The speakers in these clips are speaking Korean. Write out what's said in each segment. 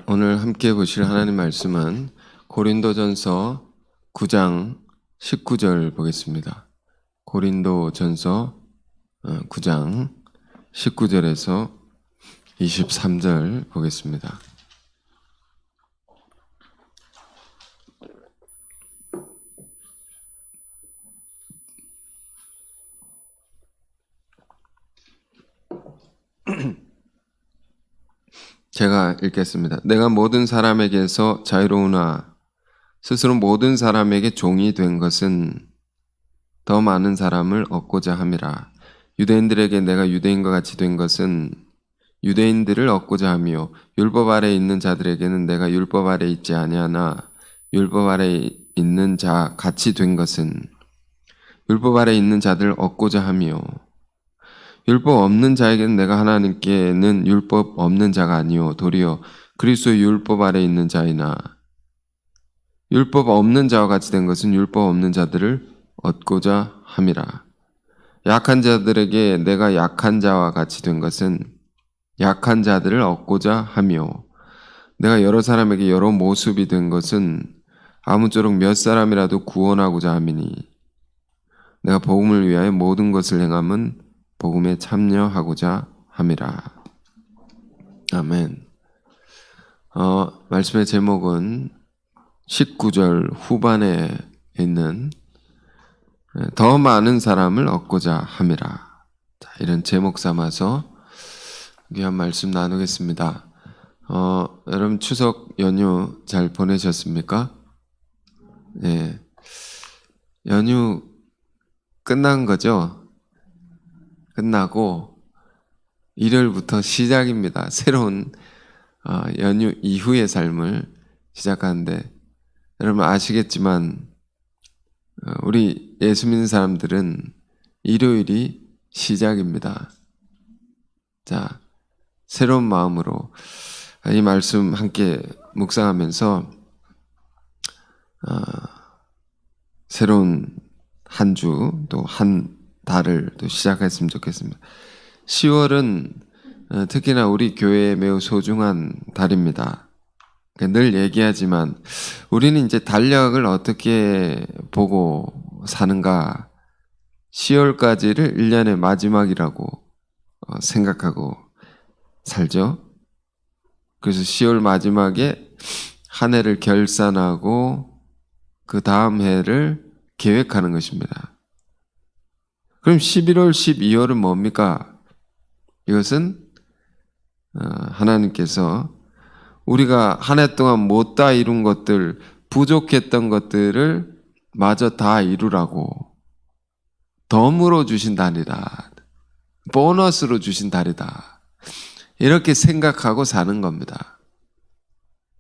오늘 함께 보실 하나님 말씀은 고린도전서 9장 19절 보겠습니다. 고린도전서 9장 19절에서 23절 보겠습니다. 제가 읽겠습니다. 내가 모든 사람에게서 자유로우나 스스로 모든 사람에게 종이 된 것은 더 많은 사람을 얻고자 함이라. 유대인들에게 내가 유대인과 같이 된 것은 유대인들을 얻고자 함이요 율법 아래 있는 자들에게는 내가 율법 아래 있지 아니하나 율법 아래 있는 자 같이 된 것은 율법 아래 있는 자들을 얻고자 함이요 율법 없는 자에게는 내가 하나님께는 율법 없는 자가 아니요 도리어 그리스도의 율법 아래 있는 자이나 율법 없는 자와 같이 된 것은 율법 없는 자들을 얻고자 함이라. 약한 자들에게 내가 약한 자와 같이 된 것은 약한 자들을 얻고자 하며 내가 여러 사람에게 여러 모습이 된 것은 아무쪼록 몇 사람이라도 구원하고자 함이니 내가 복음을 위하여 모든 것을 행함은 복음에 참여하고자 함이라. 아멘. 말씀의 제목은 19절 후반에 있는 더 많은 사람을 얻고자 함이라. 자, 이런 제목 삼아서 귀한 말씀 나누겠습니다. 여러분 추석 연휴 잘 보내셨습니까? 네. 연휴 끝난 거죠? 끝나고 일요일부터 시작입니다. 새로운 연휴 이후의 삶을 시작하는데 여러분 아시겠지만 우리 예수 믿는 사람들은 일요일이 시작입니다. 자, 새로운 마음으로 이 말씀 함께 묵상하면서 새로운 한 주 또 한 달을 또 시작했으면 좋겠습니다. 10월은 특히나 우리 교회에 매우 소중한 달입니다. 늘 얘기하지만 우리는 이제 달력을 어떻게 보고 사는가 10월까지를 1년의 마지막이라고 생각하고 살죠. 그래서 10월 마지막에 한 해를 결산하고 그 다음 해를 계획하는 것입니다. 그럼 11월, 12월은 뭡니까? 이것은 하나님께서 우리가 한 해 동안 못 다 이룬 것들, 부족했던 것들을 마저 다 이루라고 덤으로 주신 달이다. 보너스로 주신 달이다. 이렇게 생각하고 사는 겁니다.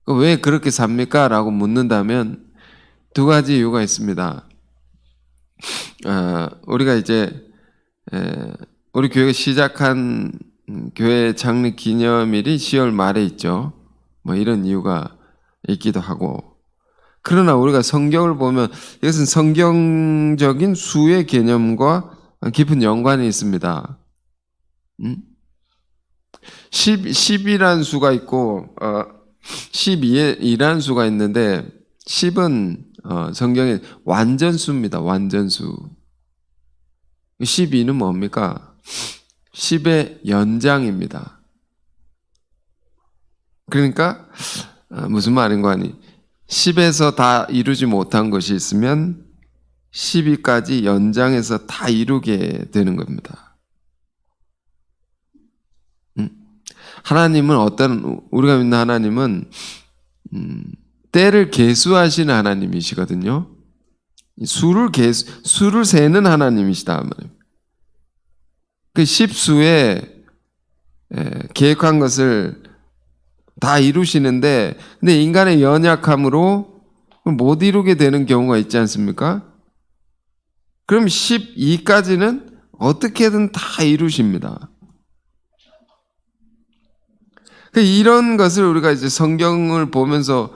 왜 그렇게 삽니까? 라고 묻는다면 두 가지 이유가 있습니다. 우리가 이제 우리 교회가 시작한 교회 창립 기념일이 10월 말에 있죠. 뭐 이런 이유가 있기도 하고 그러나 우리가 성경을 보면 이것은 성경적인 수의 개념과 깊은 연관이 있습니다. 10이라는 수가 있고 12라는 수가 있는데 10은 성경의 완전수입니다. 완전수. 12는 뭡니까? 10의 연장입니다. 그러니까 무슨 말인가 하니 10에서 다 이루지 못한 것이 있으면 12까지 연장해서 다 이루게 되는 겁니다. 하나님은 우리가 믿는 하나님은 때를 계수하시는 하나님이시거든요. 수를 세는 하나님이시다. 그 10수에 계획한 것을 다 이루시는데 근데 인간의 연약함으로 못 이루게 되는 경우가 있지 않습니까? 그럼 12까지는 어떻게든 다 이루십니다. 이런 것을 우리가 이제 성경을 보면서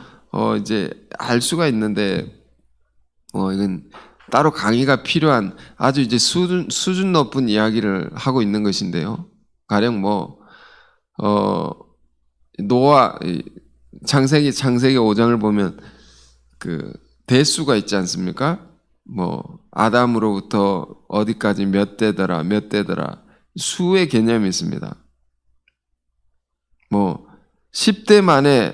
이제 알 수가 있는데 이건 따로 강의가 필요한 아주 이제 수준 높은 이야기를 하고 있는 것인데요. 가령 노아 창세기 5장을 보면 그 대수가 있지 않습니까? 뭐 아담으로부터 어디까지 몇 대더라 수의 개념이 있습니다. 뭐 10대 만에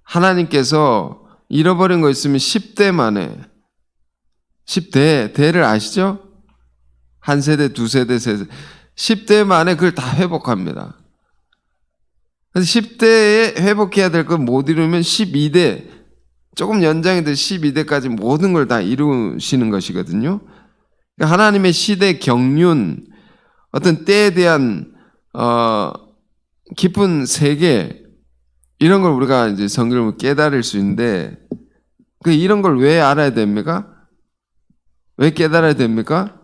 하나님께서 잃어버린 거 있으면 10대 만에 10대 대를 아시죠? 한 세대, 두 세대, 세 세대 10대 만에 그걸 다 회복합니다. 그래서 10대에 회복해야 될 걸 못 이루면 12대 조금 연장이 돼 12대까지 모든 걸 다 이루시는 것이거든요. 그러니까 하나님의 시대 경륜, 어떤 때에 대한 깊은 세계 이런 걸 우리가 이제 성경을 깨달을 수 있는데 이런 걸 왜 알아야 됩니까? 왜 깨달아야 됩니까?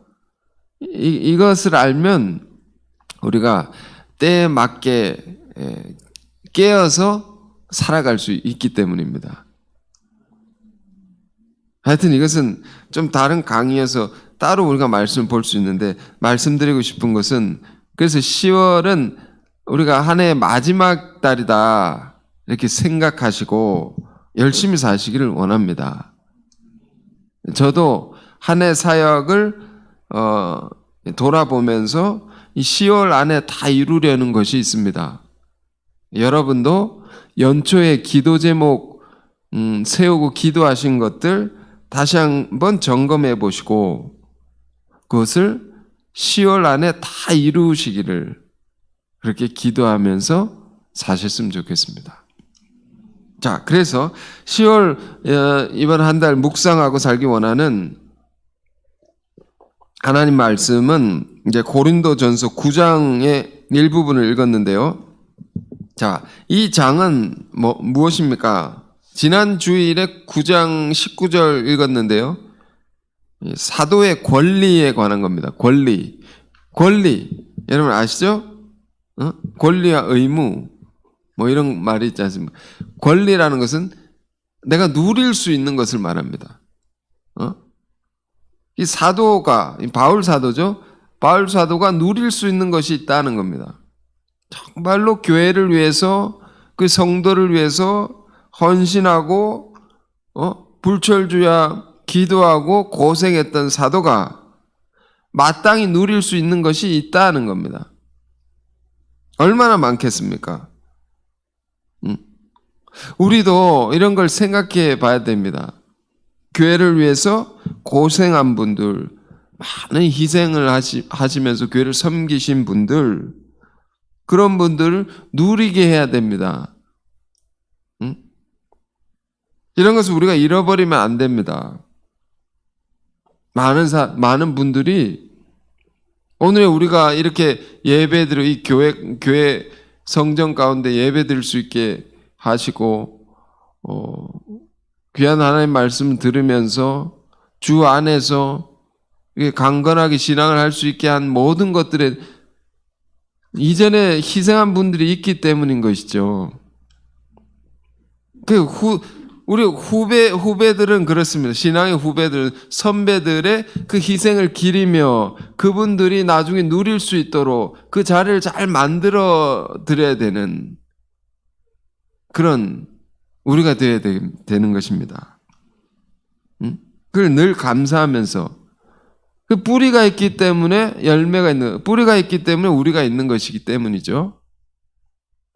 이것을 알면 우리가 때에 맞게 깨어서 살아갈 수 있기 때문입니다. 하여튼 이것은 좀 다른 강의여서 따로 우리가 말씀을 볼 수 있는데 말씀드리고 싶은 것은 그래서 10월은 우리가 한 해의 마지막 달이다 이렇게 생각하시고 열심히 사시기를 원합니다. 저도 한 해 사역을 돌아보면서 이 10월 안에 다 이루려는 것이 있습니다. 여러분도 연초에 기도 제목 세우고 기도하신 것들 다시 한번 점검해 보시고 그것을 10월 안에 다 이루시기를 그렇게 기도하면서 사셨으면 좋겠습니다. 자, 그래서 10월 이번 한 달 묵상하고 살기 원하는 하나님 말씀은 이제 고린도전서 9장의 일부분을 읽었는데요. 자, 이 장은 무엇입니까? 지난 주일에 9장 19절 읽었는데요. 사도의 권리에 관한 겁니다. 권리. 여러분 아시죠? 권리와 의무. 이런 말이 있지 않습니까? 권리라는 것은 내가 누릴 수 있는 것을 말합니다. 이 사도가, 바울 사도죠? 바울 사도가 누릴 수 있는 것이 있다는 겁니다. 정말로 교회를 위해서, 그 성도를 위해서 헌신하고, 불철주야 기도하고 고생했던 사도가 마땅히 누릴 수 있는 것이 있다는 겁니다. 얼마나 많겠습니까? 우리도 이런 걸 생각해 봐야 됩니다. 교회를 위해서 고생한 분들, 많은 희생을 하시면서 교회를 섬기신 분들, 그런 분들을 누리게 해야 됩니다. 이런 것을 우리가 잃어버리면 안 됩니다. 많은 분들이 오늘 우리가 이렇게 예배드려 이 교회 성전 가운데 예배드릴 수 있게 하시고 귀한 하나님의 말씀 들으면서 주 안에서 강건하게 신앙을 할 수 있게 한 모든 것들에 이전에 희생한 분들이 있기 때문인 것이죠. 우리 후배들은 그렇습니다. 신앙의 후배들, 선배들의 그 희생을 기리며 그분들이 나중에 누릴 수 있도록 그 자리를 잘 만들어 드려야 되는 그런 우리가 되어야 되는 것입니다. 그걸 늘 감사하면서 그 뿌리가 있기 때문에 열매가 있는, 뿌리가 있기 때문에 우리가 있는 것이기 때문이죠.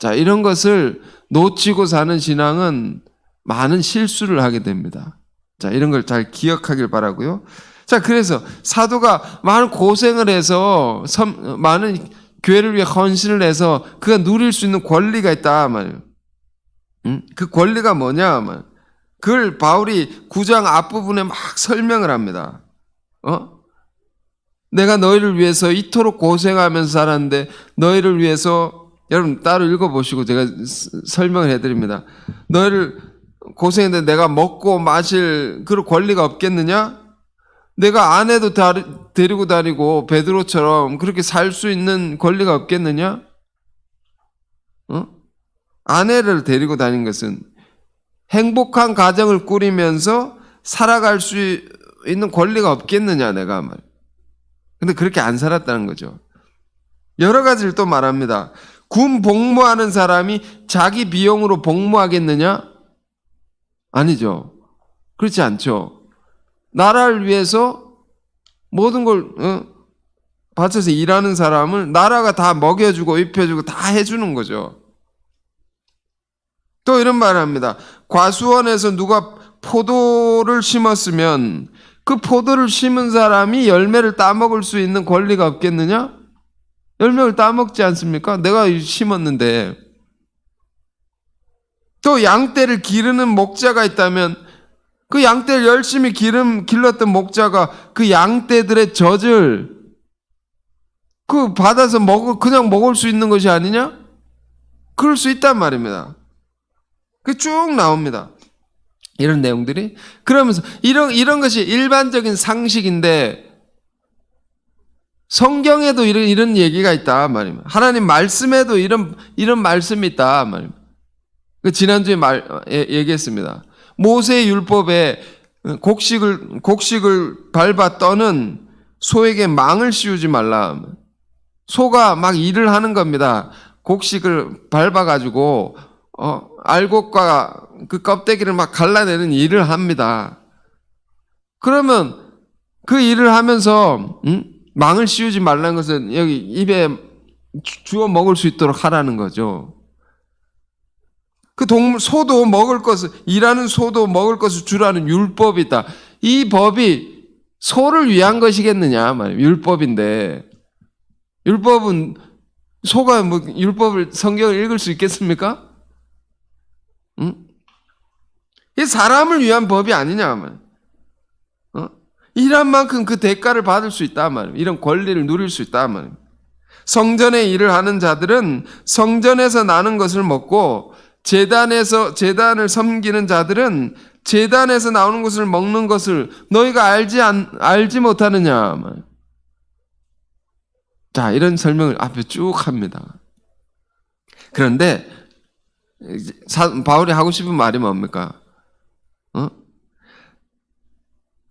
자, 이런 것을 놓치고 사는 신앙은 많은 실수를 하게 됩니다. 자, 이런 걸 잘 기억하길 바라고요. 자, 그래서 사도가 많은 고생을 해서 많은 교회를 위해 헌신을 해서 그가 누릴 수 있는 권리가 있다 말이에요. 그 권리가 뭐냐 말. 그걸 바울이 9장 앞부분에 막 설명을 합니다. 내가 너희를 위해서 이토록 고생하면서 살았는데 너희를 위해서 여러분 따로 읽어보시고 제가 설명을 해드립니다. 너희를 고생했는데 내가 먹고 마실 그런 권리가 없겠느냐? 내가 아내도 데리고 다니고 베드로처럼 그렇게 살 수 있는 권리가 없겠느냐? 아내를 데리고 다닌 것은 행복한 가정을 꾸리면서 살아갈 수 있는 권리가 없겠느냐 내가 말. 근데 그렇게 안 살았다는 거죠. 여러 가지를 또 말합니다. 군 복무하는 사람이 자기 비용으로 복무하겠느냐? 아니죠. 그렇지 않죠. 나라를 위해서 모든 걸 바쳐서 일하는 사람을 나라가 다 먹여주고 입혀주고 다 해주는 거죠. 또 이런 말을 합니다. 과수원에서 누가 포도를 심었으면 그 포도를 심은 사람이 열매를 따먹을 수 있는 권리가 없겠느냐? 열매를 따먹지 않습니까? 내가 심었는데. 또 양떼를 기르는 목자가 있다면 그 양떼를 열심히 길렀던 목자가 그 양떼들의 젖을 받아서 그냥 먹을 수 있는 것이 아니냐? 그럴 수 있단 말입니다. 그 쭉 나옵니다. 이런 내용들이. 그러면서 이런 것이 일반적인 상식인데 성경에도 이런 얘기가 있다 말입니다. 하나님 말씀에도 이런 말씀이 있다 말입니다. 지난주에 얘기했습니다. 모세의 율법에 곡식을 밟아 떠는 소에게 망을 씌우지 말라. 소가 막 일을 하는 겁니다. 곡식을 밟아가지고 알곡과 그 껍데기를 막 갈라내는 일을 합니다. 그러면 그 일을 하면서 망을 씌우지 말라는 것은 여기 입에 주워 먹을 수 있도록 하라는 거죠. 그 소도 먹을 것을, 일하는 소도 먹을 것을 주라는 율법이 있다. 이 법이 소를 위한 것이겠느냐 말이에요. 율법인데. 율법은, 소가 율법을, 성경을 읽을 수 있겠습니까? 이 사람을 위한 법이 아니냐 말이에요. 일한 만큼 그 대가를 받을 수 있다 말이에요. 이런 권리를 누릴 수 있다 말이에요. 성전의 일을 하는 자들은 성전에서 나는 것을 먹고 제단을 섬기는 자들은 제단에서 나오는 것을 먹는 것을 너희가 알지 못하느냐. 자, 이런 설명을 앞에 쭉 합니다. 그런데 바울이 하고 싶은 말이 뭡니까?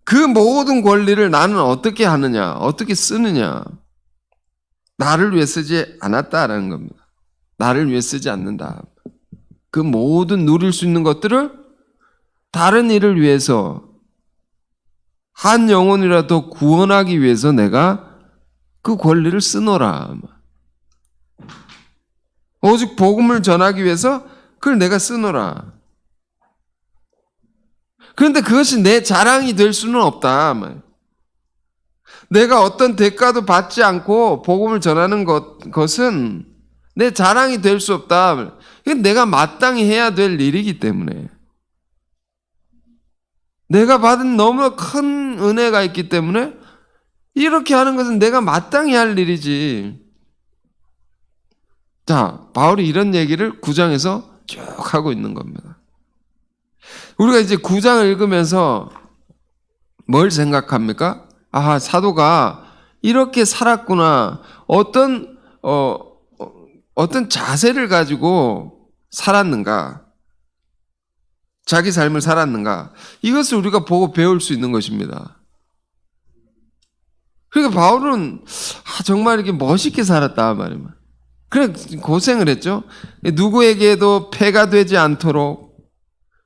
그 모든 권리를 나는 어떻게 하느냐, 어떻게 쓰느냐. 나를 위해 쓰지 않았다라는 겁니다. 나를 위해 쓰지 않는다. 그 모든 누릴 수 있는 것들을 다른 일을 위해서 한 영혼이라도 구원하기 위해서 내가 그 권리를 쓰노라. 오직 복음을 전하기 위해서 그걸 내가 쓰노라. 그런데 그것이 내 자랑이 될 수는 없다. 내가 어떤 대가도 받지 않고 복음을 전하는 것은 내 자랑이 될 수 없다. 이건 내가 마땅히 해야 될 일이기 때문에. 내가 받은 너무 큰 은혜가 있기 때문에 이렇게 하는 것은 내가 마땅히 할 일이지. 자, 바울이 이런 얘기를 9장에서 쭉 하고 있는 겁니다. 우리가 이제 9장을 읽으면서 뭘 생각합니까? 아, 사도가 이렇게 살았구나. 어떤 자세를 가지고 살았는가? 자기 삶을 살았는가? 이것을 우리가 보고 배울 수 있는 것입니다. 그러니까 바울은 정말 이렇게 멋있게 살았다 말입니다. 그래 고생을 했죠. 누구에게도 폐가 되지 않도록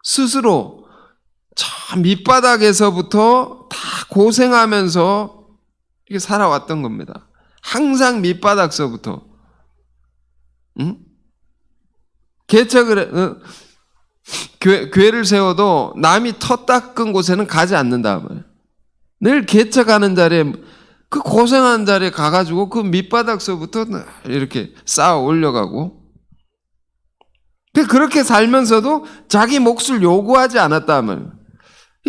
스스로 참 밑바닥에서부터 다 고생하면서 이렇게 살아왔던 겁니다. 항상 밑바닥서부터. 개척을 교회를 세워도 남이 터 닦은 곳에는 가지 않는다 말이에요. 늘 개척하는 자리에 그 고생하는 자리에 가가지고 그 밑바닥서부터 이렇게 쌓아 올려가고 그렇게 살면서도 자기 몫을 요구하지 않았다 말이에요.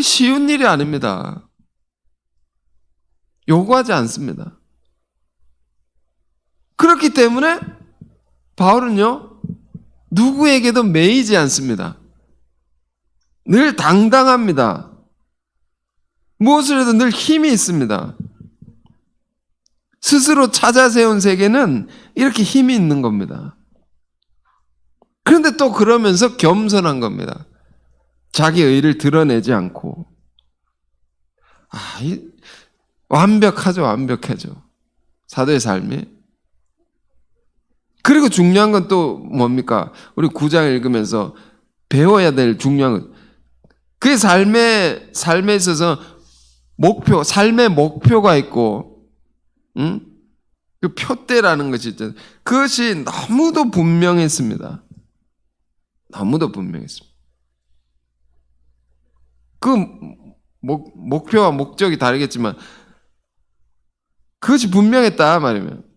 쉬운 일이 아닙니다. 요구하지 않습니다. 그렇기 때문에 바울은요 누구에게도 매이지 않습니다. 늘 당당합니다. 무엇을 해도 늘 힘이 있습니다. 스스로 찾아 세운 세계는 이렇게 힘이 있는 겁니다. 그런데 또 그러면서 겸손한 겁니다. 자기 의를 드러내지 않고. 완벽하죠, 완벽하죠. 사도의 삶이. 그리고 중요한 건 또 뭡니까? 우리 9장 읽으면서 배워야 될 중요한 것. 그의 삶에 있어서 삶의 목표가 있고, 응? 그 표대라는 것이 있잖아요. 그것이 너무도 분명했습니다. 너무도 분명했습니다. 그 목표와 목적이 다르겠지만 그것이 분명했다 말이면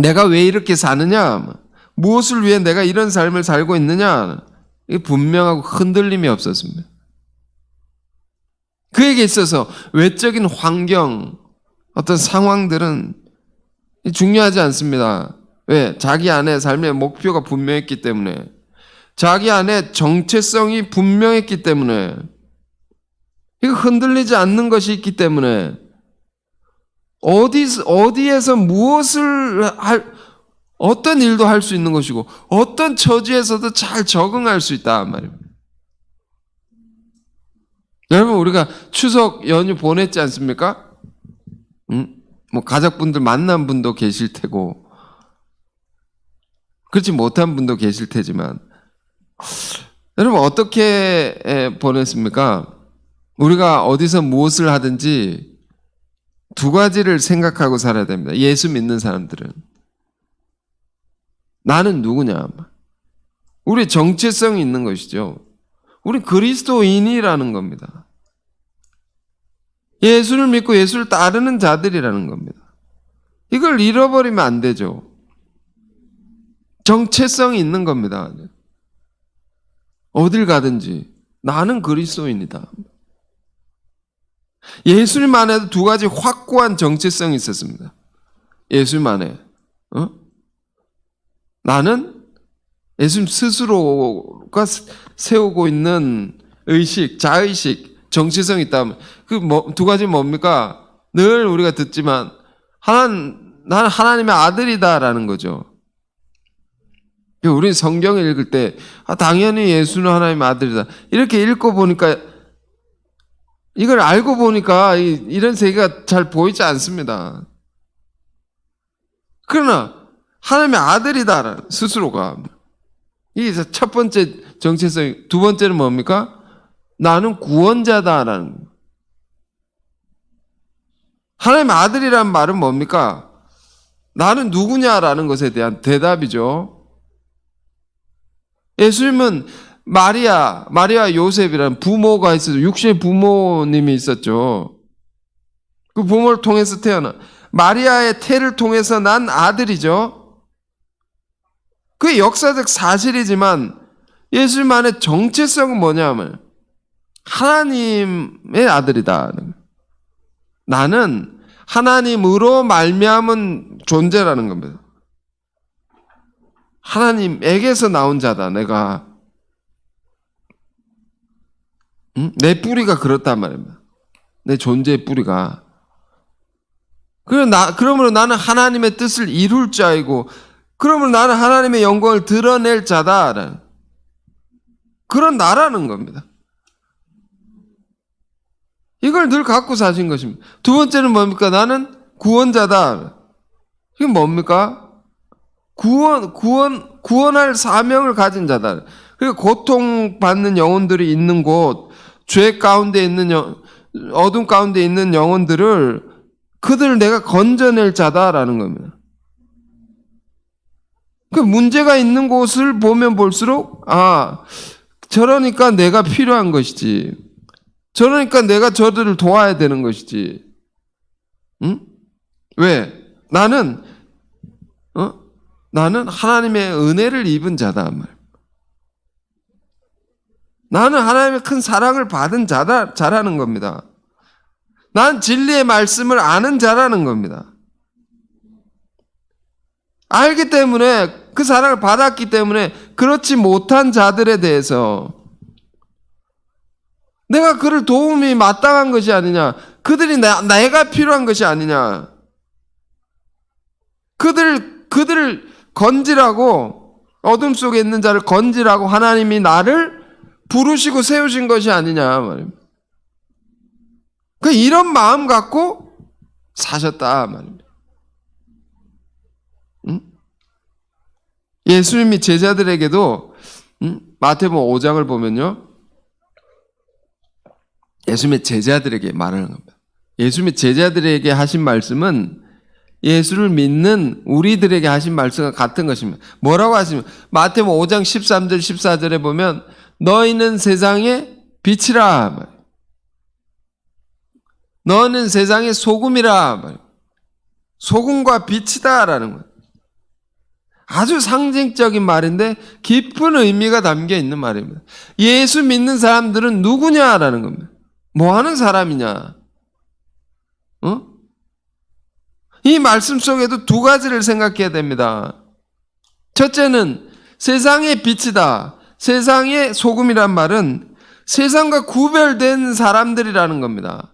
내가 왜 이렇게 사느냐, 무엇을 위해 내가 이런 삶을 살고 있느냐, 이게 분명하고 흔들림이 없었습니다. 그에게 있어서 외적인 환경, 어떤 상황들은 중요하지 않습니다. 왜? 자기 안에 삶의 목표가 분명했기 때문에, 자기 안에 정체성이 분명했기 때문에, 이거 흔들리지 않는 것이 있기 때문에, 어디에서 어떤 일도 할 수 있는 것이고, 어떤 처지에서도 잘 적응할 수 있다 말입니다. 여러분, 우리가 추석 연휴 보냈지 않습니까? 뭐 가족분들 만난 분도 계실 테고 그렇지 못한 분도 계실 테지만 여러분 어떻게 보냈습니까? 우리가 어디서 무엇을 하든지 두 가지를 생각하고 살아야 됩니다. 예수 믿는 사람들은 나는 누구냐? 우리 정체성이 있는 것이죠. 우리 그리스도인이라는 겁니다. 예수를 믿고 예수를 따르는 자들이라는 겁니다. 이걸 잃어버리면 안 되죠. 정체성이 있는 겁니다. 어딜 가든지 나는 그리스도인이다. 예수님 안에도 두 가지 확고한 정체성이 있었습니다. 예수님 안에 나는 예수님 스스로가 세우고 있는 의식, 자의식, 정체성이 있다면 그 두 가지 뭡니까? 늘 우리가 듣지만 나는 하나님의 아들이다라는 거죠. 우리 성경을 읽을 때 당연히 예수는 하나님의 아들이다 이렇게 읽고 보니까 이걸 알고 보니까 이런 세계가 잘 보이지 않습니다. 그러나 하나님의 아들이다 스스로가 이게 첫 번째 정체성. 두 번째는 뭡니까? 나는 구원자다라는 거예요. 하나님의 아들이라는 말은 뭡니까? 나는 누구냐라는 것에 대한 대답이죠. 예수님은 마리아 요셉이라는 부모가 있어서 육신의 부모님이 있었죠. 그 부모를 통해서 태어나 마리아의 태를 통해서 난 아들이죠. 그게 역사적 사실이지만 예수님 안의 정체성은 뭐냐면 하나님의 아들이다. 나는 하나님으로 말미암은 존재라는 겁니다. 하나님에게서 나온 자다. 내가 내 뿌리가 그렇단 말입니다. 내 존재의 뿌리가. 그러므로 나는 하나님의 뜻을 이룰 자이고 그러므로 나는 하나님의 영광을 드러낼 자다. 그런 나라는 겁니다. 이걸 늘 갖고 사신 것입니다. 두 번째는 뭡니까? 나는 구원자다. 이게 뭡니까? 구원할 사명을 가진 자다. 그리고 고통받는 영혼들이 있는 곳, 죄 가운데 있는 어둠 가운데 있는 영혼들을 그들을 내가 건져낼 자다라는 겁니다. 그 문제가 있는 곳을 보면 볼수록 저러니까 내가 필요한 것이지. 저러니까 내가 저들을 도와야 되는 것이지. 응? 왜? 나는 하나님의 은혜를 입은 자다. 나는 하나님의 큰 사랑을 받은 자라는 겁니다. 난 진리의 말씀을 아는 자라는 겁니다. 알기 때문에 그 사랑을 받았기 때문에 그렇지 못한 자들에 대해서 내가 그를 도움이 마땅한 것이 아니냐. 그들이 내가 필요한 것이 아니냐. 그들을 건지라고 어둠 속에 있는 자를 건지라고 하나님이 나를 부르시고 세우신 것이 아니냐 말입니다. 이런 마음 갖고 사셨다 말입니다. 응? 예수님이 제자들에게도 마태복음 5장을 보면요, 예수님의 제자들에게 말하는 겁니다. 예수님의 제자들에게 하신 말씀은 예수를 믿는 우리들에게 하신 말씀과 같은 것입니다. 뭐라고 하시면 마태복음 5장 13절 14절에 보면 너희는 세상의 빛이라, 너는 세상의 소금이라, 소금과 빛이다 라는 거예요. 아주 상징적인 말인데 깊은 의미가 담겨 있는 말입니다. 예수 믿는 사람들은 누구냐라는 겁니다. 뭐 하는 사람이냐? 이 말씀 속에도 두 가지를 생각해야 됩니다. 첫째는 세상의 빛이다, 세상의 소금이란 말은 세상과 구별된 사람들이라는 겁니다.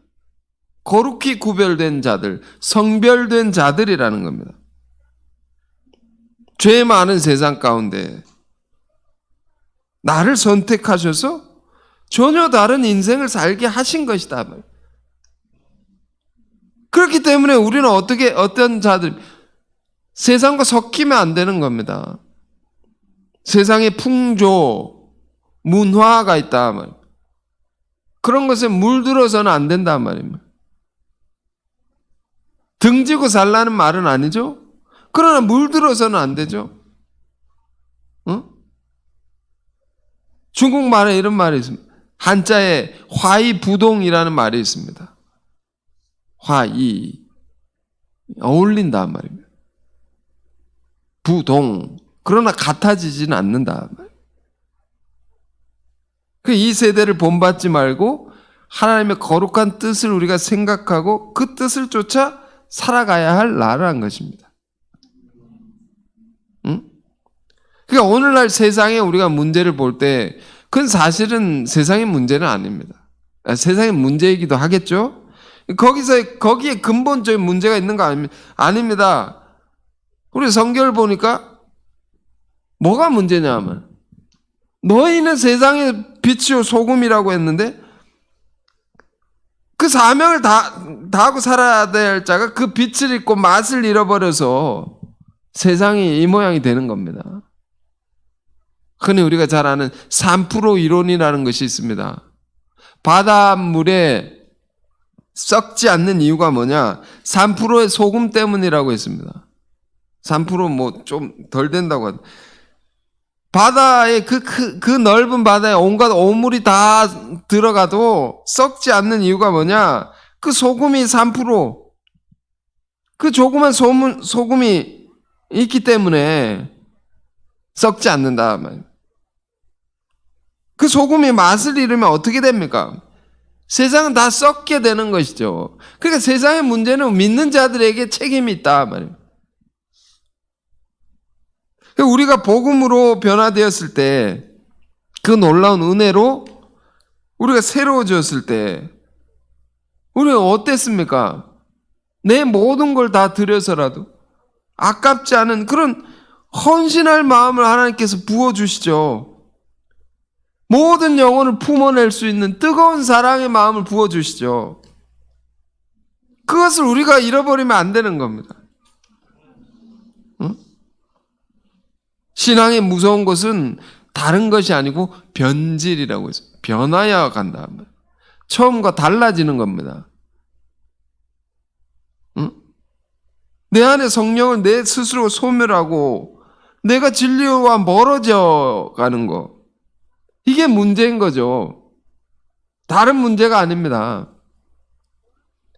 거룩히 구별된 자들, 성별된 자들이라는 겁니다. 죄 많은 세상 가운데 나를 선택하셔서 전혀 다른 인생을 살게 하신 것이다. 그렇기 때문에 우리는 어떤 자들, 세상과 섞이면 안 되는 겁니다. 세상에 풍조, 문화가 있다 말입니다. 그런 것에 물들어서는 안 된단 말입니다. 등지고 살라는 말은 아니죠. 그러나 물들어서는 안 되죠. 중국말에 이런 말이 있습니다. 한자에 화이부동이라는 말이 있습니다. 화이, 어울린다 말입니다. 부동, 그러나 같아지지는 않는다. 이 세대를 본받지 말고 하나님의 거룩한 뜻을 우리가 생각하고 그 뜻을 쫓아 살아가야 할 나라는 것입니다. 그러니까 오늘날 세상에 우리가 문제를 볼 때 그건 사실은 세상의 문제는 아닙니다. 세상의 문제이기도 하겠죠. 거기에 근본적인 문제가 있는 거 아닙니다. 우리 성경을 보니까 뭐가 문제냐면 너희는 세상의 빛이요 소금이라고 했는데 그 사명을 다하고 살아야 될 자가 그 빛을 잃고 맛을 잃어버려서 세상이 이 모양이 되는 겁니다. 흔히 우리가 잘 아는 3% 이론이라는 것이 있습니다. 바닷물에 썩지 않는 이유가 뭐냐? 3%의 소금 때문이라고 했습니다. 3% 뭐 좀 덜 된다고 하죠. 바다에 그 넓은 바다에 온갖 오물이 다 들어가도 썩지 않는 이유가 뭐냐? 그 소금이 3%, 그 조그만 소금이 있기 때문에 썩지 않는다. 그 소금이 맛을 잃으면 어떻게 됩니까? 세상은 다 썩게 되는 것이죠. 그러니까 세상의 문제는 믿는 자들에게 책임이 있다 말입니다. 우리가 복음으로 변화되었을 때, 그 놀라운 은혜로 우리가 새로워졌을 때 우리가 어땠습니까? 내 모든 걸 다 들여서라도 아깝지 않은 그런 헌신할 마음을 하나님께서 부어주시죠. 모든 영혼을 품어낼 수 있는 뜨거운 사랑의 마음을 부어주시죠. 그것을 우리가 잃어버리면 안 되는 겁니다. 신앙의 무서운 것은 다른 것이 아니고 변질이라고 해서 변화해야 간다. 처음과 달라지는 겁니다. 내 안에 성령을 내 스스로 소멸하고 내가 진리와 멀어져 가는 거, 이게 문제인 거죠. 다른 문제가 아닙니다.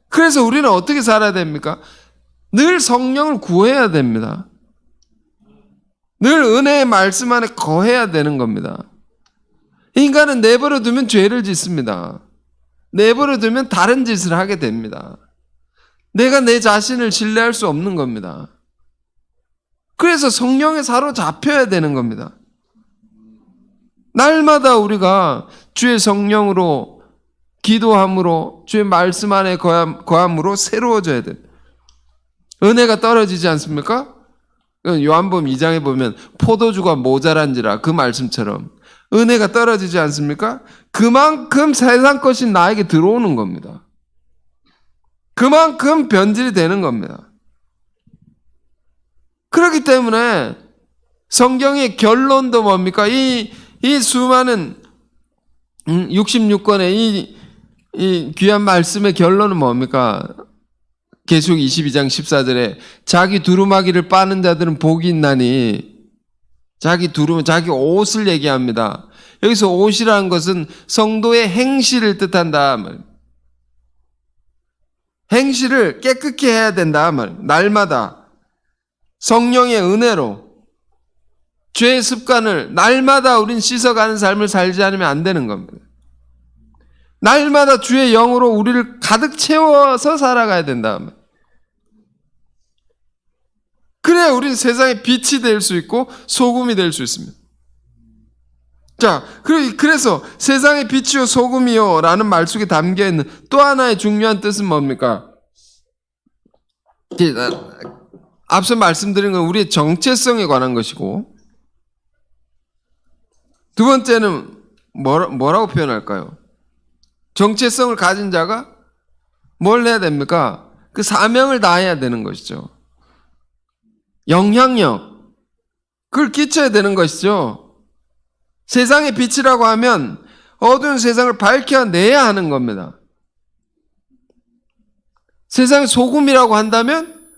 그래서 우리는 어떻게 살아야 됩니까? 늘 성령을 구해야 됩니다. 늘 은혜의 말씀 안에 거해야 되는 겁니다. 인간은 내버려 두면 죄를 짓습니다. 내버려 두면 다른 짓을 하게 됩니다. 내가 내 자신을 신뢰할 수 없는 겁니다. 그래서 성령에 사로잡혀야 되는 겁니다. 날마다 우리가 주의 성령으로 기도함으로 주의 말씀 안에 거함으로 새로워져야 됩니다. 은혜가 떨어지지 않습니까? 요한복음 2장에 보면 포도주가 모자란지라, 그 말씀처럼 은혜가 떨어지지 않습니까? 그만큼 세상 것이 나에게 들어오는 겁니다. 그만큼 변질이 되는 겁니다. 그렇기 때문에 성경의 결론도 뭡니까? 이 수많은 66권의 이 귀한 말씀의 결론은 뭡니까? 계시록 22장 14절에 자기 두루마기를 빠는 자들은 복이 있나니, 자기 옷을 얘기합니다. 여기서 옷이라는 것은 성도의 행실을 뜻한다. 행실을 깨끗게 해야 된다. 날마다 성령의 은혜로 죄의 습관을 날마다 우린 씻어가는 삶을 살지 않으면 안 되는 겁니다. 날마다 주의 영으로 우리를 가득 채워서 살아가야 된다. 그래야 우리는 세상의 빛이 될 수 있고 소금이 될 수 있습니다. 자, 그래서 세상의 빛이요 소금이요 라는 말 속에 담겨있는 또 하나의 중요한 뜻은 뭡니까? 앞서 말씀드린 건 우리의 정체성에 관한 것이고, 두 번째는 뭐라고 표현할까요? 정체성을 가진 자가 뭘 해야 됩니까? 그 사명을 다해야 되는 것이죠. 영향력, 그걸 끼쳐야 되는 것이죠. 세상의 빛이라고 하면 어두운 세상을 밝혀내야 하는 겁니다. 세상의 소금이라고 한다면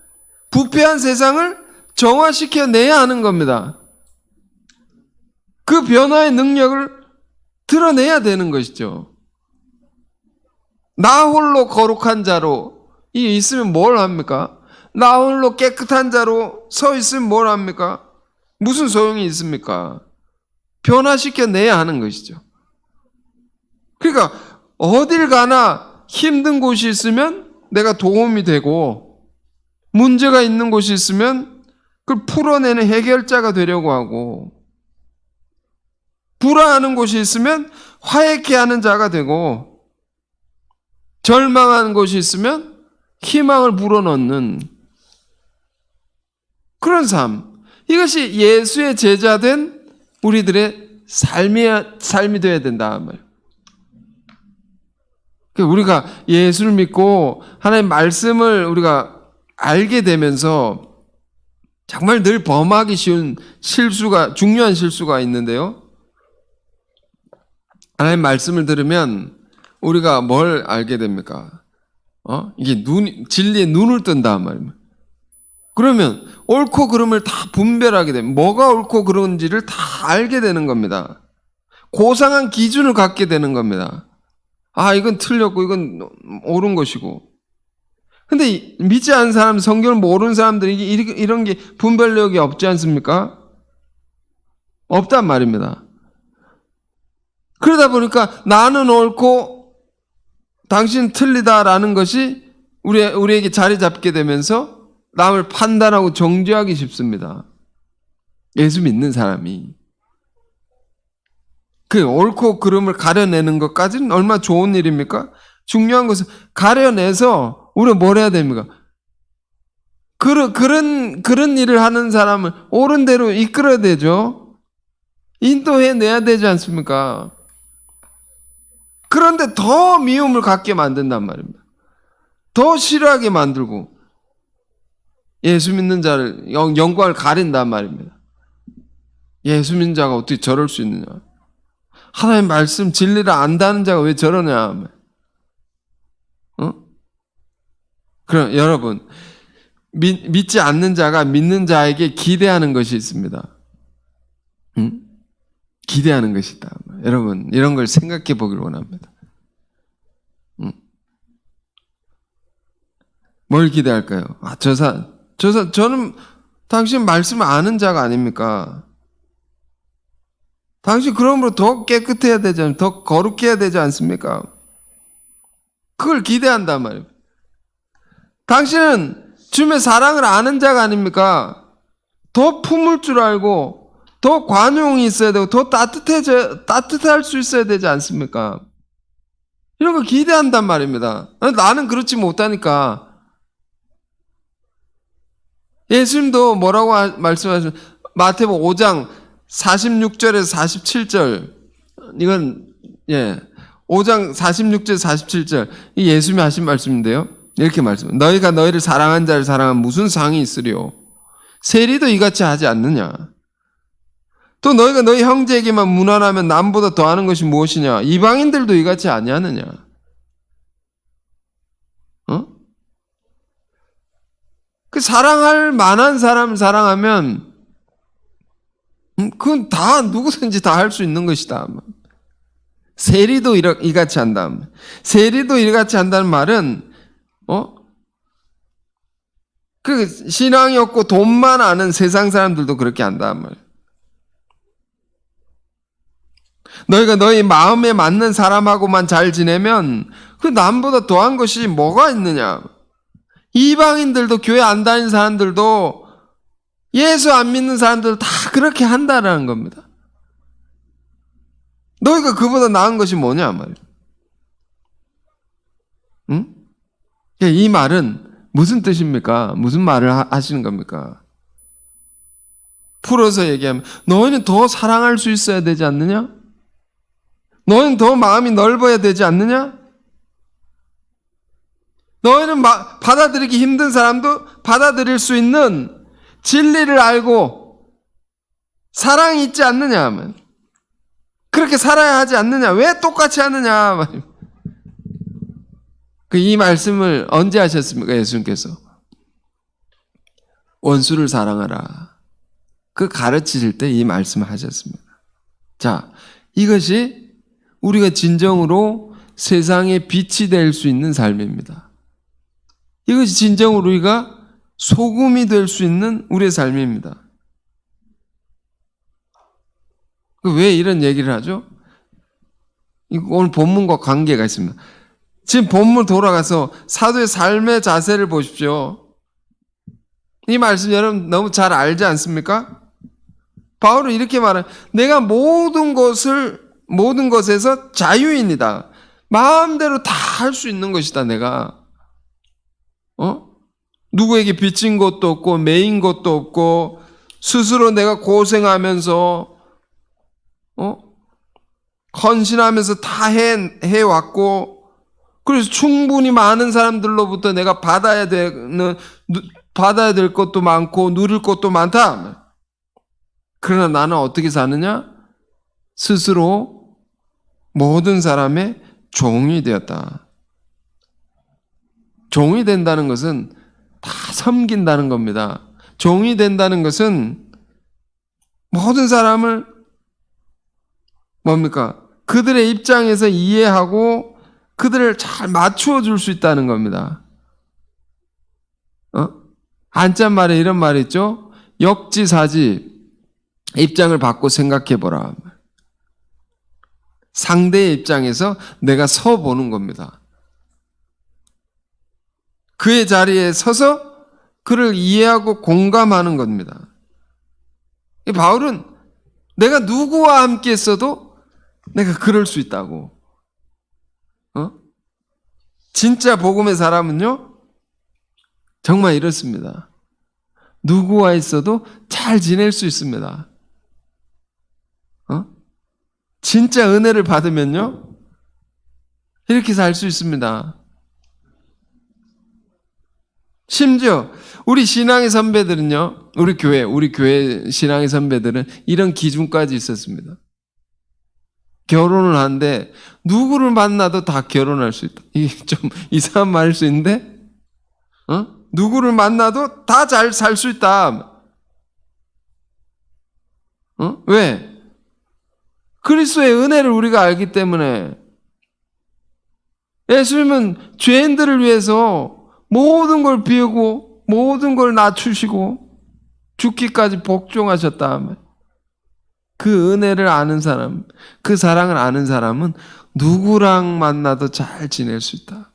부패한 세상을 정화시켜내야 하는 겁니다. 그 변화의 능력을 드러내야 되는 것이죠. 나 홀로 거룩한 자로 있으면 뭘 합니까? 나 홀로 깨끗한 자로 서 있으면 뭘 합니까? 무슨 소용이 있습니까? 변화시켜내야 하는 것이죠. 그러니까 어딜 가나 힘든 곳이 있으면 내가 도움이 되고, 문제가 있는 곳이 있으면 그걸 풀어내는 해결자가 되려고 하고, 불화하는 곳이 있으면 화해케 하는 자가 되고, 절망하는 곳이 있으면 희망을 불어넣는 그런 삶. 이것이 예수의 제자된 우리들의 삶이 되어야 된다. 우리가 예수를 믿고 하나님의 말씀을 우리가 알게 되면서 정말 늘 범하기 쉬운 중요한 실수가 있는데요. 하나님의 말씀을 들으면 우리가 뭘 알게 됩니까? 이게 진리에 눈을 뜬다 말입니다. 그러면 옳고 그름을 다 분별하게 됩니다. 뭐가 옳고 그른지를 다 알게 되는 겁니다. 고상한 기준을 갖게 되는 겁니다. 이건 틀렸고 이건 옳은 것이고. 근데 믿지 않는 사람, 성경을 모르는 사람들이 이런 게 분별력이 없지 않습니까? 없단 말입니다. 그러다 보니까 나는 옳고 당신 틀리다라는 것이 우리에게 자리 잡게 되면서 남을 판단하고 정죄하기 쉽습니다. 예수 믿는 사람이. 그 옳고 그름을 가려내는 것까지는 얼마나 좋은 일입니까? 중요한 것은 가려내서 우리가 뭘 해야 됩니까? 그런 일을 하는 사람을 옳은 대로 이끌어야 되죠. 인도해내야 되지 않습니까? 그런데 더 미움을 갖게 만든단 말입니다. 더 싫어하게 만들고 예수 믿는 자를 영광을 가린단 말입니다. 예수 믿는 자가 어떻게 저럴 수 있느냐? 하나님의 말씀 진리를 안다는 자가 왜 저러냐? 그럼 여러분, 믿지 않는 자가 믿는 자에게 기대하는 것이 있습니다. 기대하는 것이 있다. 여러분, 이런 걸 생각해 보기를 원합니다. 뭘 기대할까요? 저는 당신 말씀을 아는 자가 아닙니까? 당신 그러므로 더 깨끗해야 되지 않습니까? 더 거룩해야 되지 않습니까? 그걸 기대한단 말이에요. 당신은 주님의 사랑을 아는 자가 아닙니까? 더 품을 줄 알고 더 관용이 있어야 되고 더 따뜻할 수 있어야 되지 않습니까? 이런 거 기대한단 말입니다. 나는 그렇지 못하니까. 예수님도 뭐라고 말씀하셨어요? 마태복음 5장 46절에서 47절. 이건 5장 46절 47절. 이 예수님이 하신 말씀인데요. 이렇게 말씀해요. 너희가 너희를 사랑한 자를 사랑하면 무슨 상이 있으리요? 세리도 이같이 하지 않느냐? 또 너희가 너희 형제에게만 무난하면 남보다 더하는 것이 무엇이냐? 이방인들도 이같이 아니하느냐? 그 사랑할 만한 사람을 사랑하면 그건 다 누구든지 다 할 수 있는 것이다. 세리도 이같이 한다. 세리도 이같이 한다는 말은 그 신앙이 없고 돈만 아는 세상 사람들도 그렇게 한단 말이야. 너희가 너희 마음에 맞는 사람하고만 잘 지내면 그 남보다 더한 것이 뭐가 있느냐? 이방인들도 교회 안 다니는 사람들도 예수 안 믿는 사람들도 다 그렇게 한다라는 겁니다. 너희가 그보다 나은 것이 뭐냐 말이야. 응? 이 말은 무슨 뜻입니까? 무슨 말을 하시는 겁니까? 풀어서 얘기하면 너희는 더 사랑할 수 있어야 되지 않느냐? 너희는 더 마음이 넓어야 되지 않느냐? 너희는 받아들이기 힘든 사람도 받아들일 수 있는 진리를 알고 사랑이 있지 않느냐 하면 그렇게 살아야 하지 않느냐? 왜 똑같이 하느냐? 이 말씀을 언제 하셨습니까? 예수님께서 원수를 사랑하라. 그 가르치실 때 이 말씀을 하셨습니다. 자, 이것이 우리가 진정으로 세상의 빛이 될 수 있는 삶입니다. 이것이 진정으로 우리가 소금이 될 수 있는 우리의 삶입니다. 왜 이런 얘기를 하죠? 오늘 본문과 관계가 있습니다. 지금 본문 돌아가서 사도의 삶의 자세를 보십시오. 이 말씀 여러분 너무 잘 알지 않습니까? 바울은 이렇게 말해요. 내가 모든 것에서 자유인이다. 마음대로 다 할 수 있는 것이다, 내가. 누구에게 빚진 것도 없고, 매인 것도 없고, 스스로 내가 고생하면서, 헌신하면서 다 해왔고, 그래서 충분히 많은 사람들로부터 내가 받아야 될 것도 많고, 누릴 것도 많다. 그러나 나는 어떻게 사느냐? 스스로 모든 사람의 종이 되었다. 종이 된다는 것은 다 섬긴다는 겁니다. 종이 된다는 것은 모든 사람을 뭡니까? 그들의 입장에서 이해하고 그들을 잘 맞추어 줄 수 있다는 겁니다. 한자말에 이런 말이 있죠? 역지사지 입장을 바꿔 생각해보라. 상대의 입장에서 내가 서보는 겁니다. 그의 자리에 서서 그를 이해하고 공감하는 겁니다. 바울은 내가 누구와 함께 있어도 내가 그럴 수 있다고. 진짜 복음의 사람은요, 정말 이렇습니다. 누구와 있어도 잘 지낼 수 있습니다. 진짜 은혜를 받으면요, 이렇게 살 수 있습니다. 심지어 우리 신앙의 선배들은요, 우리 교회 신앙의 선배들은 이런 기준까지 있었습니다. 결혼을 하는데 누구를 만나도 다 결혼할 수 있다. 이게 좀 이상한 말일 수 있는데, 누구를 만나도 다 잘 살 수 있다. 왜? 그리스도의 은혜를 우리가 알기 때문에. 예수님은 죄인들을 위해서 모든 걸 비우고 모든 걸 낮추시고 죽기까지 복종하셨다. 그 은혜를 아는 사람, 그 사랑을 아는 사람은 누구랑 만나도 잘 지낼 수 있다.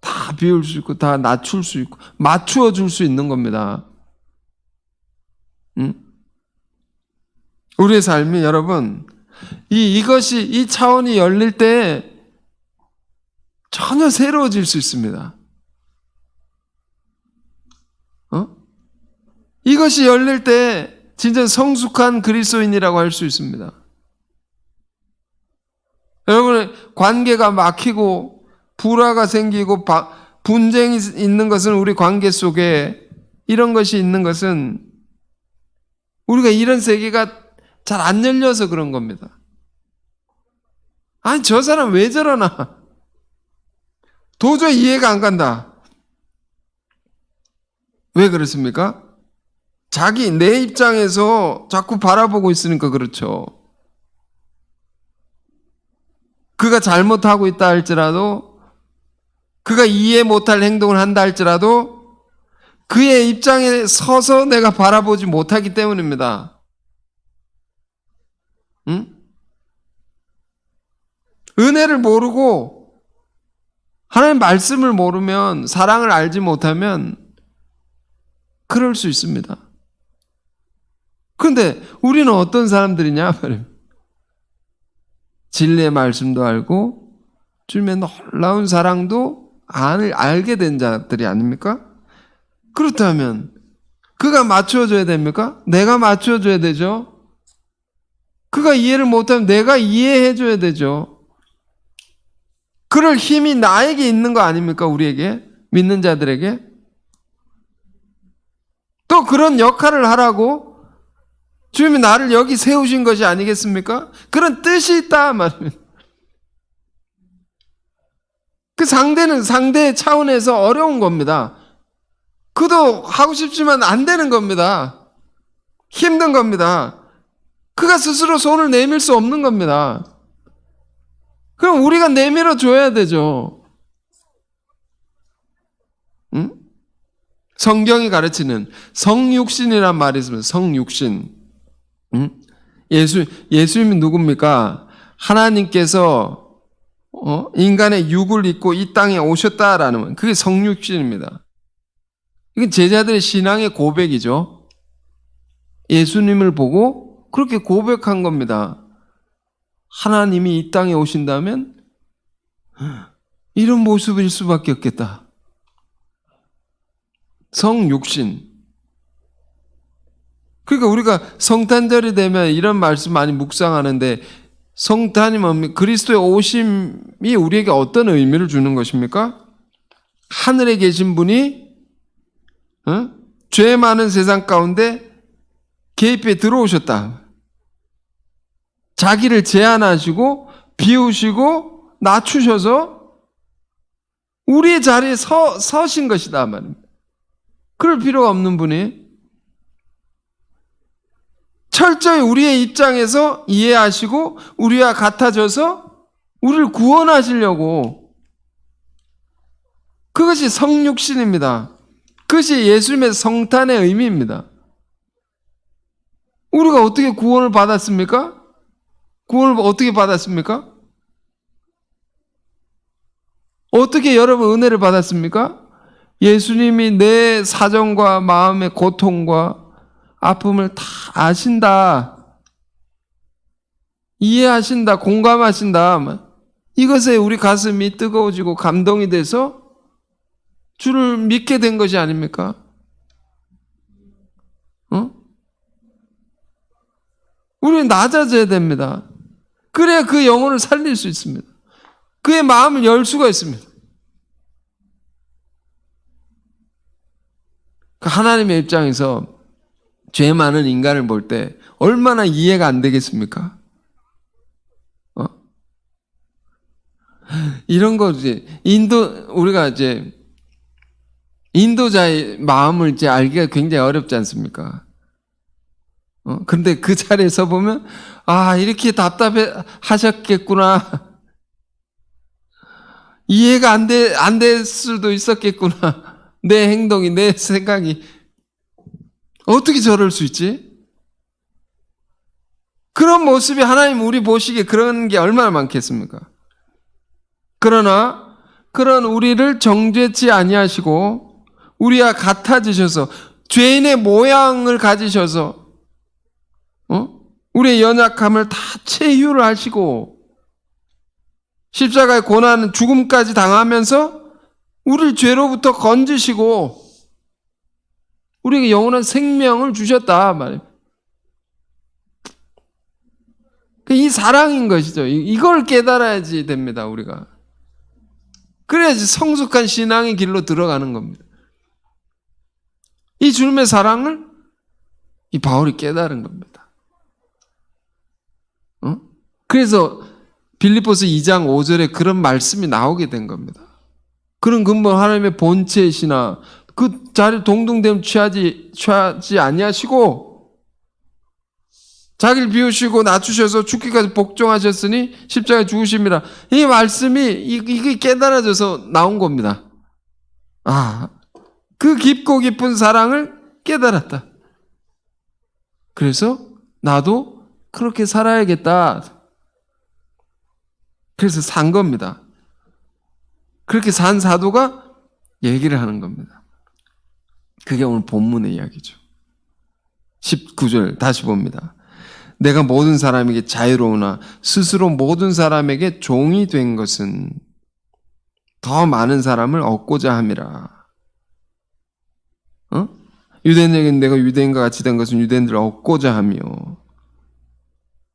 다 비울 수 있고 다 낮출 수 있고 맞추어 줄 수 있는 겁니다. 우리의 삶이 여러분 이것이 이 차원이 열릴 때 전혀 새로워질 수 있습니다. 이것이 열릴 때 진짜 성숙한 그리스도인이라고 할 수 있습니다. 여러분의 관계가 막히고 불화가 생기고 분쟁이 있는 것은 우리 관계 속에 이런 것이 있는 것은 우리가 이런 세계가 잘 안 열려서 그런 겁니다. 아니, 저 사람 왜 저러나? 도저히 이해가 안 간다. 왜 그렇습니까? 내 입장에서 자꾸 바라보고 있으니까 그렇죠. 그가 잘못하고 있다 할지라도, 그가 이해 못할 행동을 한다 할지라도 그의 입장에 서서 내가 바라보지 못하기 때문입니다. 응? 은혜를 모르고 하나님 말씀을 모르면, 사랑을 알지 못하면 그럴 수 있습니다. 그런데 우리는 어떤 사람들이냐 말입니다. 진리의 말씀도 알고 주님의 놀라운 사랑도 알게 된 자들이 아닙니까? 그렇다면 그가 맞춰줘야 됩니까? 내가 맞춰줘야 되죠. 그가 이해를 못하면 내가 이해해줘야 되죠. 그럴 힘이 나에게 있는 거 아닙니까? 우리에게, 믿는 자들에게. 또 그런 역할을 하라고 주님이 나를 여기 세우신 것이 아니겠습니까? 그런 뜻이 있다 말입니다. 그 상대는 상대의 차원에서 어려운 겁니다. 그도 하고 싶지만 안 되는 겁니다. 힘든 겁니다. 그가 스스로 손을 내밀 수 없는 겁니다. 그럼 우리가 내밀어 줘야 되죠. 응? 성경이 가르치는 성육신이란 말이 있습니다. 성육신. 응? 예수님이 누굽니까? 하나님께서 인간의 육을 입고 이 땅에 오셨다라는 말, 그게 성육신입니다. 이건 제자들의 신앙의 고백이죠. 예수님을 보고 그렇게 고백한 겁니다. 하나님이 이 땅에 오신다면 이런 모습일 수밖에 없겠다. 성육신. 그러니까 우리가 성탄절이 되면 이런 말씀 많이 묵상하는데, 성탄이 뭡니까? 그리스도의 오심이 우리에게 어떤 의미를 주는 것입니까? 하늘에 계신 분이 죄 많은 세상 가운데 개입해 들어오셨다. 자기를 제한하시고 비우시고 낮추셔서 우리의 자리에 서신 것이다 말입니다. 그럴 필요가 없는 분이 철저히 우리의 입장에서 이해하시고 우리와 같아져서 우리를 구원하시려고, 그것이 성육신입니다. 그것이 예수님의 성탄의 의미입니다. 우리가 어떻게 구원을 받았습니까? 구원을 어떻게 받았습니까? 어떻게 여러분 은혜를 받았습니까? 예수님이 내 사정과 마음의 고통과 아픔을 다 아신다, 이해하신다, 공감하신다. 이것에 우리 가슴이 뜨거워지고 감동이 돼서 주를 믿게 된 것이 아닙니까? 우리는 낮아져야 됩니다. 그래야 그 영혼을 살릴 수 있습니다. 그의 마음을 열 수가 있습니다. 하나님의 입장에서 죄 많은 인간을 볼 때 얼마나 이해가 안 되겠습니까? 이런 거 우리가 인도자의 마음을 알기가 굉장히 어렵지 않습니까? 근데 그 자리에 서 보면, 이렇게 답답해 하셨겠구나. 이해가 안 될 수도 있었겠구나. 내 행동이, 내 생각이. 어떻게 저럴 수 있지? 그런 모습이 하나님 우리 보시기에 그런 게 얼마나 많겠습니까? 그러나 그런 우리를 정죄치 아니하시고 우리와 같아지셔서 죄인의 모양을 가지셔서 우리의 연약함을 다 체휼을 하시고 십자가의 고난, 죽음까지 당하면서 우리를 죄로부터 건지시고 우리에게 영원한 생명을 주셨다 말입니다. 이 사랑인 것이죠. 이걸 깨달아야지 됩니다, 우리가. 그래야지 성숙한 신앙의 길로 들어가는 겁니다. 이 주님의 사랑을 이 바울이 깨달은 겁니다. 그래서 빌립보서 2장 5절에 그런 말씀이 나오게 된 겁니다. 그런 근본 하나님의 본체이시나 그 자리 동등됨 취하지 아니하시고 자기를 비우시고 낮추셔서 죽기까지 복종하셨으니 십자가에 죽으심이라. 이 말씀이 이게 깨달아져서 나온 겁니다. 그 깊고 깊은 사랑을 깨달았다. 그래서 나도 그렇게 살아야겠다. 그래서 산 겁니다. 그렇게 산 사도가 얘기를 하는 겁니다. 그게 오늘 본문의 이야기죠. 19절 다시 봅니다. 내가 모든 사람에게 자유로우나 스스로 모든 사람에게 종이 된 것은 더 많은 사람을 얻고자 함이라. 유대인에게 내가 유대인과 같이 된 것은 유대인들을 얻고자 하며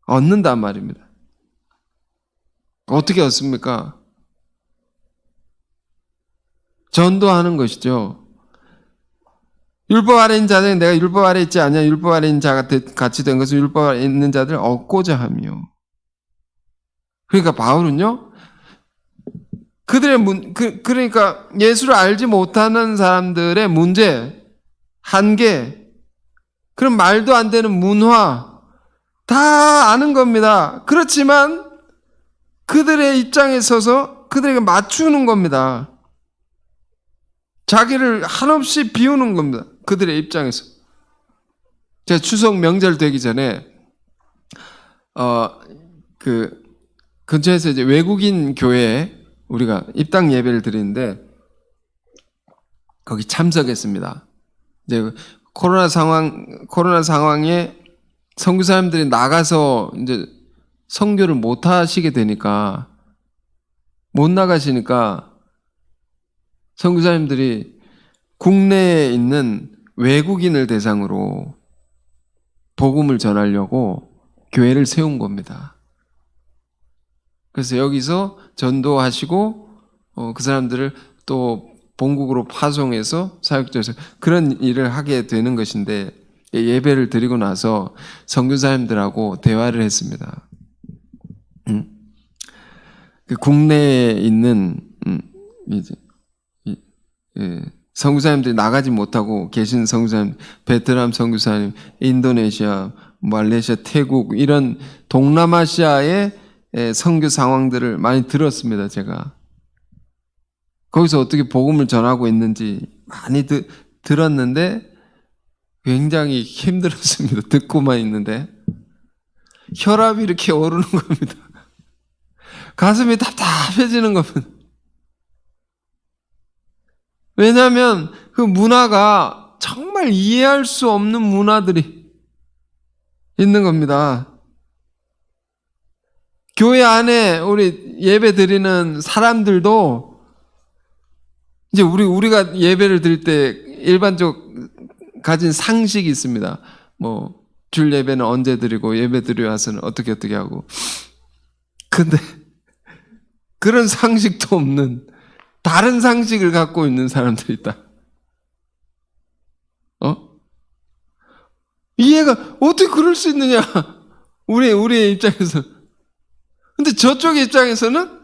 얻는단 말입니다. 어떻게 얻습니까? 전도하는 것이죠. 율법 아래 있는 자들은 내가 율법 아래 있지 않냐. 율법 아래 있는 자가 같이 된 것은 율법 아래 있는 자들을 얻고자 하며. 그러니까 바울은요, 그들의 그러니까 예수를 알지 못하는 사람들의 문제, 한계, 그런 말도 안 되는 문화 다 아는 겁니다. 그렇지만 그들의 입장에 서서 그들에게 맞추는 겁니다. 자기를 한없이 비우는 겁니다. 그들의 입장에서. 제가 추석 명절 되기 전에 그 근처에서 이제 외국인 교회에 우리가 입당 예배를 드리는데 거기 참석했습니다. 이제 코로나 상황에 선교사님들이 나가서 이제 선교를 못 하시게 되니까 못 나가시니까 선교사님들이 국내에 있는 외국인을 대상으로 복음을 전하려고 교회를 세운 겁니다. 그래서 여기서 전도하시고 그 사람들을 또 본국으로 파송해서 사역자에서 그런 일을 하게 되는 것인데 예배를 드리고 나서 선교사님들하고 대화를 했습니다. 그 국내에 있는 이제 선교사님들이 나가지 못하고 계신 선교사님, 베트남 선교사님, 인도네시아, 말레이시아, 태국 이런 동남아시아의 선교 상황들을 많이 들었습니다. 제가 거기서 어떻게 복음을 전하고 있는지 많이 들었는데 굉장히 힘들었습니다. 듣고만 있는데 혈압이 이렇게 오르는 겁니다. 가슴이 답답해지는 겁니다. 왜냐하면 그 문화가 정말 이해할 수 없는 문화들이 있는 겁니다. 교회 안에 우리 예배 드리는 사람들도 이제 우리가 예배를 드릴 때 일반적 가진 상식이 있습니다. 뭐 줄 예배는 언제 드리고 예배 드리고 와서는 어떻게 하고. 근데 그런 상식도 없는 다른 상식을 갖고 있는 사람들이 있다. 이해가 어떻게 그럴 수 있느냐? 우리의 입장에서. 근데 저쪽의 입장에서는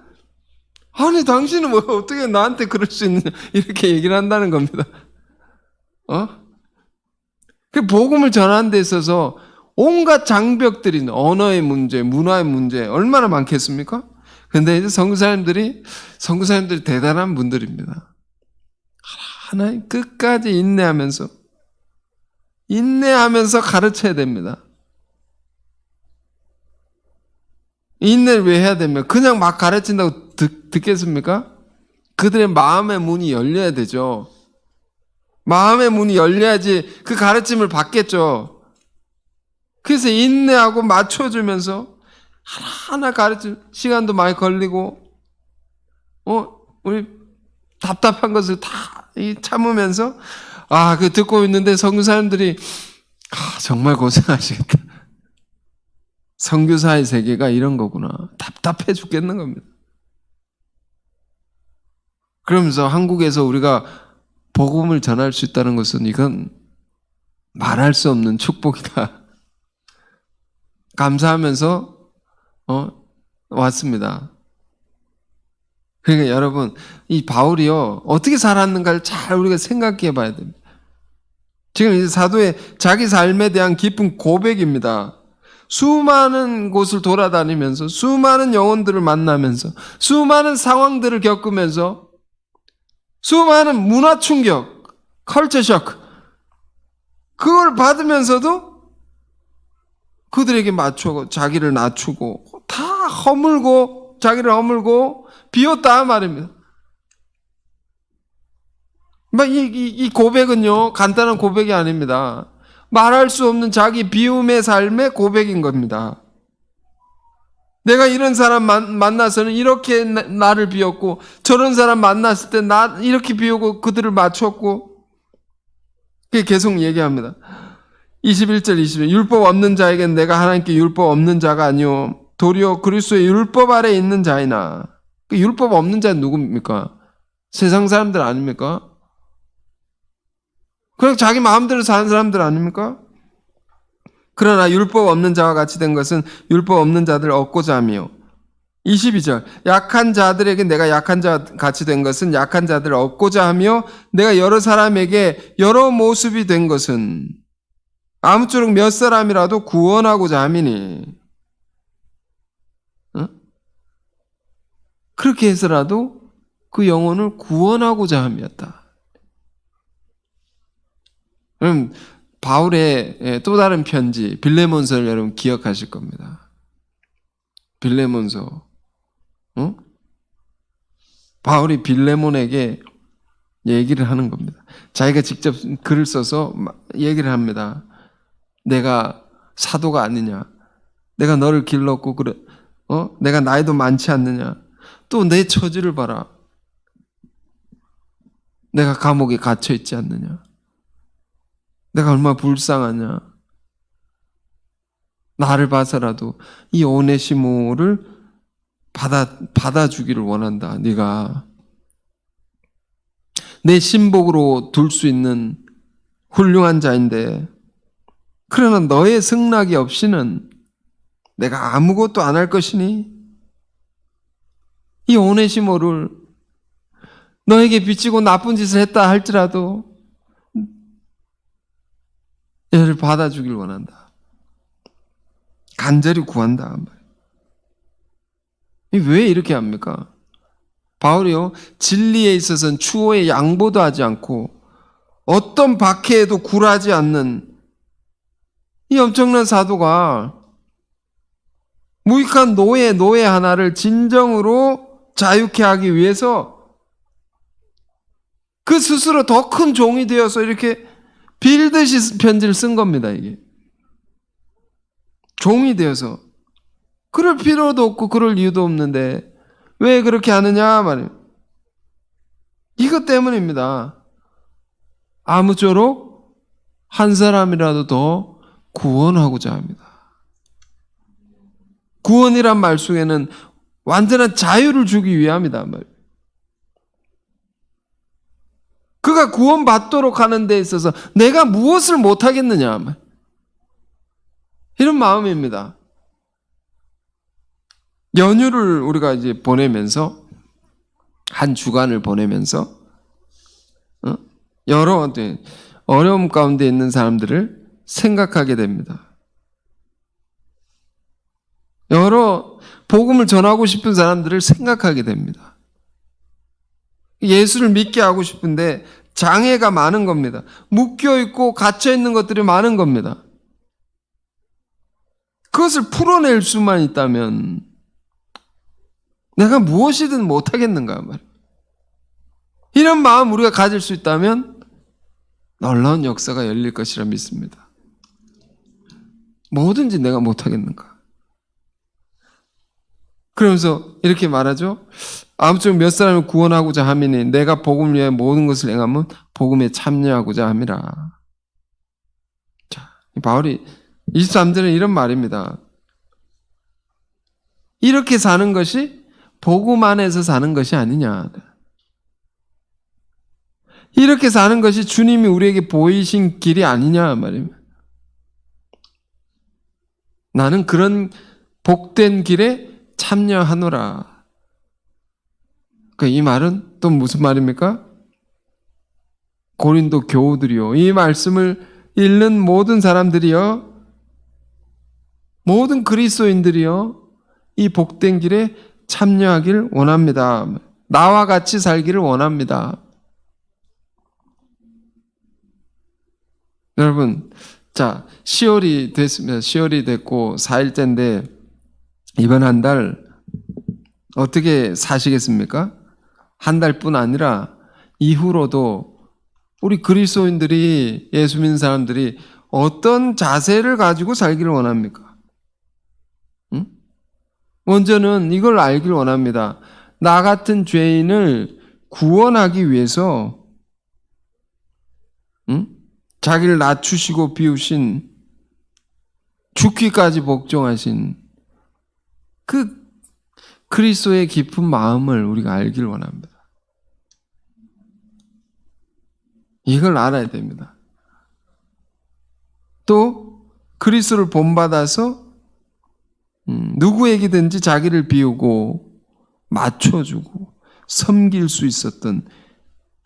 아니 당신은 뭐 어떻게 나한테 그럴 수 있느냐 이렇게 얘기를 한다는 겁니다. 그 복음을 전하는 데 있어서 온갖 장벽들이 언어의 문제, 문화의 문제 얼마나 많겠습니까? 근데 이제 선교사님들이 대단한 분들입니다. 하나님 끝까지 인내하면서 가르쳐야 됩니다. 인내를 왜 해야 되면 그냥 막 가르친다고 듣겠습니까? 그들의 마음의 문이 열려야 되죠. 마음의 문이 열려야지 그 가르침을 받겠죠. 그래서 인내하고 맞춰주면서 하나하나 가르쳐 시간도 많이 걸리고 우리 답답한 것을 다 참으면서 그 듣고 있는데 선교사님들이 정말 고생하시겠다. 선교사의 세계가 이런 거구나. 답답해 죽겠는 겁니다. 그러면서 한국에서 우리가 복음을 전할 수 있다는 것은 이건 말할 수 없는 축복이다. 감사하면서 왔습니다. 그러니까 여러분, 이 바울이요 어떻게 살았는가를 잘 우리가 생각해 봐야 됩니다. 지금 이 사도의 자기 삶에 대한 깊은 고백입니다. 수많은 곳을 돌아다니면서 수많은 영혼들을 만나면서 수많은 상황들을 겪으면서 수많은 문화 충격, 컬처 쇼크 그걸 받으면서도 그들에게 맞추고 자기를 낮추고 다 허물고 자기를 허물고 비웠다 말입니다. 이 고백은요 간단한 고백이 아닙니다. 말할 수 없는 자기 비움의 삶의 고백인 겁니다. 내가 이런 사람 만나서는 이렇게 나를 비웠고 저런 사람 만났을 때 나 이렇게 비우고 그들을 맞췄고 그게 계속 얘기합니다. 21절 22절 율법 없는 자에겐 내가 하나님께 율법 없는 자가 아니오 도리어 그리스도의 율법 아래 있는 자이나. 그 율법 없는 자는 누굽니까? 세상 사람들 아닙니까? 그냥 자기 마음대로 사는 사람들 아닙니까? 그러나 율법 없는 자와 같이 된 것은 율법 없는 자들을 얻고자 함이요. 22절 약한 자들에게 내가 약한 자 같이 된 것은 약한 자들을 얻고자 하며 내가 여러 사람에게 여러 모습이 된 것은 아무쪼록 몇 사람이라도 구원하고자 함이니. 그렇게 해서라도 그 영혼을 구원하고자 함이었다. 그럼 바울의 또 다른 편지 빌레몬서를 여러분 기억하실 겁니다. 빌레몬서. 바울이 빌레몬에게 얘기를 하는 겁니다. 자기가 직접 글을 써서 얘기를 합니다. 내가 사도가 아니냐? 내가 너를 길렀고 그래. 내가 나이도 많지 않느냐? 또 내 처지를 봐라. 내가 감옥에 갇혀 있지 않느냐? 내가 얼마나 불쌍하냐? 나를 봐서라도 이 오네시모를 받아주기를 원한다. 네가 내 신복으로 둘 수 있는 훌륭한 자인데 그러나 너의 승낙이 없이는 내가 아무것도 안 할 것이니 이 오네시모를 너에게 비치고 나쁜 짓을 했다 할지라도 얘를 받아주길 원한다. 간절히 구한다. 왜 이렇게 합니까? 바울이요 진리에 있어서는 추호의 양보도 하지 않고 어떤 박해에도 굴하지 않는 이 엄청난 사도가 무익한 노예 하나를 진정으로 자유케 하기 위해서 그 스스로 더 큰 종이 되어서 이렇게 빌듯이 편지를 쓴 겁니다. 이게 종이 되어서 그럴 필요도 없고 그럴 이유도 없는데 왜 그렇게 하느냐 말이에요. 이것 때문입니다. 아무쪼록 한 사람이라도 더 구원하고자 합니다. 구원이란 말 속에는 완전한 자유를 주기 위함이다. 그가 구원받도록 하는 데 있어서 내가 무엇을 못하겠느냐. 이런 마음입니다. 연휴를 우리가 이제 보내면서 한 주간을 보내면서 여러 어려움 가운데 있는 사람들을 생각하게 됩니다. 여러 복음을 전하고 싶은 사람들을 생각하게 됩니다. 예수를 믿게 하고 싶은데 장애가 많은 겁니다. 묶여있고 갇혀있는 것들이 많은 겁니다. 그것을 풀어낼 수만 있다면 내가 무엇이든 못하겠는가 말이에요. 이런 마음 우리가 가질 수 있다면 놀라운 역사가 열릴 것이라 믿습니다. 뭐든지 내가 못하겠는가. 그러면서 이렇게 말하죠. 아무쪼록 몇 사람을 구원하고자 함이니 내가 복음을 위해 모든 것을 행하면 복음에 참여하고자 함이라. 자, 바울이 23절에 이런 말입니다. 이렇게 사는 것이 복음 안에서 사는 것이 아니냐. 이렇게 사는 것이 주님이 우리에게 보이신 길이 아니냐 말입니다. 나는 그런 복된 길에 참여하노라. 그러니까 이 말은 또 무슨 말입니까? 고린도 교우들이요, 이 말씀을 읽는 모든 사람들이요, 모든 그리스도인들이요, 이 복된 길에 참여하길 원합니다. 나와 같이 살기를 원합니다. 여러분, 자, 10월이 됐습니다. 10월이 됐고 4일째인데 이번 한 달 어떻게 사시겠습니까? 한 달뿐 아니라 이후로도 우리 그리스도인들이, 예수 믿는 사람들이 어떤 자세를 가지고 살기를 원합니까? 응? 먼저는 이걸 알길 원합니다. 나 같은 죄인을 구원하기 위해서 자기를 낮추시고 비우신, 죽기까지 복종하신 그 그리스도의 깊은 마음을 우리가 알길 원합니다. 이걸 알아야 됩니다. 또 그리스도를 본받아서 누구에게든지 자기를 비우고 맞춰주고 섬길 수 있었던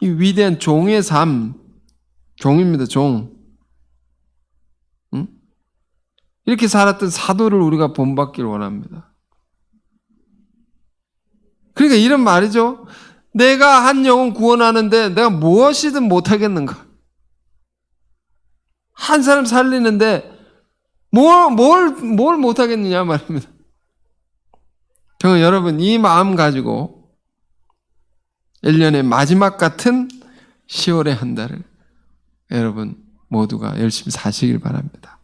이 위대한 종의 삶, 종입니다, 종. 이렇게 살았던 사도를 우리가 본받길 원합니다. 그러니까 이런 말이죠. 내가 한 영혼 구원하는데 내가 무엇이든 못하겠는가? 한 사람 살리는데 뭘 못하겠느냐 말입니다. 저는 여러분 이 마음 가지고 1년의 마지막 같은 10월의 한 달을 여러분 모두가 열심히 사시길 바랍니다.